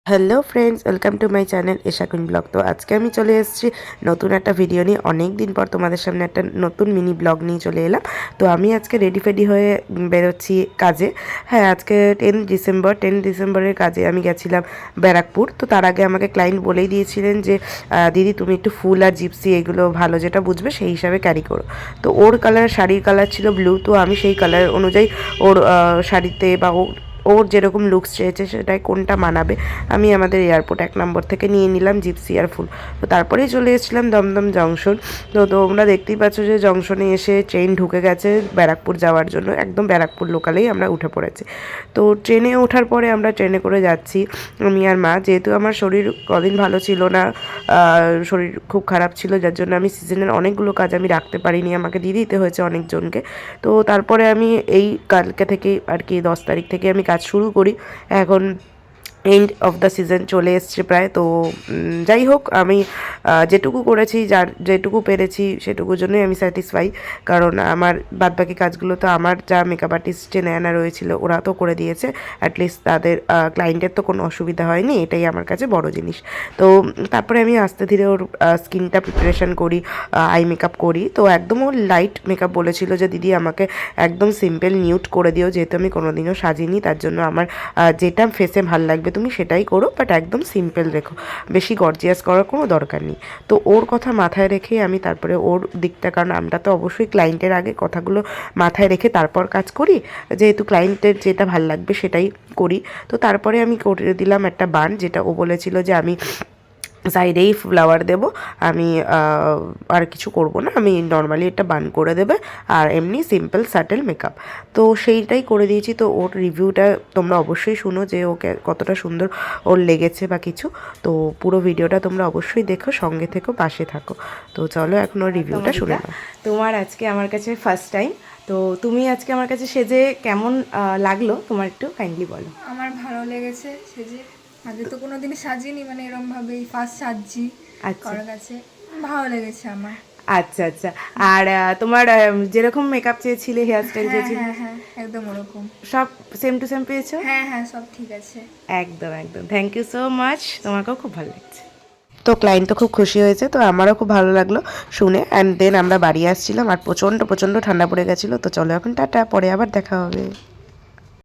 Hello friends, welcome to my channel Esha queen blog. তো আজকে আমি চলে এসেছি নতুন একটা ভিডিও নিয়ে। অনেক দিন পর তোমাদের সামনে একটা নতুন মিনি ব্লগ নিয়ে চলে এলাম। তো আমি আজকে রেডি ফেডি হয়ে বেরোচ্ছি কাজে। হ্যাঁ, আজকে 10 ডিসেম্বরের কাজে আমি গেছিলাম ব্যারাকপুর। তো তার আগে আমাকে ক্লায়েন্ট বলেই দিয়েছিলেন যে দিদি তুমি একটু ফুল আর জিপসি এগুলো ভালো যেটা বুঝবে সেই হিসাবে ক্যারি করো। তো ওর শাড়ির কালার ছিল ব্লু, তো আমি সেই কালার অনুযায়ী ওর শাড়িতে বা ওর যেরকম লুকস চেয়েছে সেটাই কোনটা মানাবে আমি আমাদের এয়ারপোর্ট 1 নম্বর থেকে নিয়ে নিলাম জিপসি আর ফুল। তো তারপরেই চলে এসেছিলাম দমদম জংশন। তো তোমরা দেখতেই পাচ্ছ যে জংশনে এসে ট্রেন ঢুকে গেছে ব্যারাকপুর যাওয়ার জন্য। একদম ব্যারাকপুর লোকালেই আমরা উঠে পড়েছি। তো ট্রেনে ওঠার পরে আমরা ট্রেনে করে যাচ্ছি আমি আর মা। যেহেতু আমার শরীর কদিন ভালো ছিল না, শরীর খুব খারাপ ছিল, যার জন্য আমি সিজনের অনেকগুলো কাজ আমি রাখতে পারিনি, আমাকে দিয়ে দিতে হয়েছে অনেকজনকে। তো তারপরে আমি এই কালকে থেকে আর কি 10 তারিখ থেকে আমি কাজ শুরু করি। এখন এন্ড অফ দ্য সিজন চলে এসছে প্রায়। তো যাই হোক, আমি যেটুকু করেছি, যেটুকু পেরেছি সেটুকুর জন্যই আমি স্যাটিসফাই। কারণ আমার বাদবাকি কাজগুলো তো আমার যা মেকআপ আর্টিস্টে নেয়ানা রয়েছিল ওরা তো করে দিয়েছে। অ্যাটলিস্ট তাদের ক্লায়েন্টের তো কোনো অসুবিধা হয়নি, এটাই আমার কাছে বড় জিনিস। তো তারপরে আমি আস্তে ধীরে ওর স্কিনটা প্রিপারেশন করি, আই মেকআপ করি। তো একদম ও লাইট মেকআপ বলেছিল যে দিদি আমাকে একদম সিম্পল নিউট করে দিও, যেহেতু আমি কোনোদিনও সাজিনি, তার জন্য আমার যেটা ফেসে ভাল লাগবে তুমি সেটাই করো, বাট একদম সিম্পল রেখো, বেশি গর্জিয়াস করার কোনো দরকার নেই। তো ওর কথা মাথায় রেখেই আমি তারপরে ওর দিকটা, কারণ আমরা তো অবশ্যই ক্লায়েন্টের আগে কথাগুলো মাথায় রেখে তারপর কাজ করি, যেহেতু ক্লায়েন্টের যেটা ভাল লাগবে সেটাই করি। তো তারপরে আমি করে দিলাম একটা বান, যেটা ও বলেছিল যে আমি সাইডেই ফ্লাওয়ার দেবো, আমি আর কিছু করব না, আমি নর্মালি এটা বান করে দেবে আর এমনি সিম্পল স্যাটেল মেকআপ। তো সেইটাই করে দিয়েছি। তো ওর রিভিউটা তোমরা অবশ্যই শুনো যে ওকে কতটা সুন্দর ওর লেগেছে বা কিছু। তো পুরো ভিডিওটা তোমরা অবশ্যই দেখো, সঙ্গে থেকো, পাশে থাকো। তো চলো এখন ওর রিভিউটা শুনে নাও। তোমার আজকে আমার কাছে ফার্স্ট টাইম, তো তুমি আজকে আমার কাছে সেজে কেমন লাগলো তোমার একটু কাইন্ডলি বলো। আমার ভালো লেগেছে সেজে। আগে তো কোনো দিন সাজিনি, মানে এরমভাবেই ফার্স্ট সাজছি। আচ্ছা কারোর কাছে ভালো লেগেছে আমার। আচ্ছা আচ্ছা। আর তোমার যেরকম মেকআপ চেয়েছিলে, হেয়ার স্টাইল হ্যাঁ চেয়েছিলে, হ্যাঁ হ্যাঁ, একদম ওরকম। সব সেম টু সেম পেয়েছো? হ্যাঁ হ্যাঁ, সব ঠিক আছে। একদম একদম, থ্যাংক ইউ সো মাচ, তোমাকেও খুব ভালো লাগছে। তো ক্লায়েন্ট তো খুব খুশি হয়েছে, তো আমারও খুব ভালো লাগলো শুনে। অ্যান্ড দেন আমরা বাড়ি আসছিলাম আর প্রচণ্ড প্রচণ্ড ঠান্ডা পড়ে গেছিলো। তো চলো এখন টাটা, পরে আবার দেখা হবে।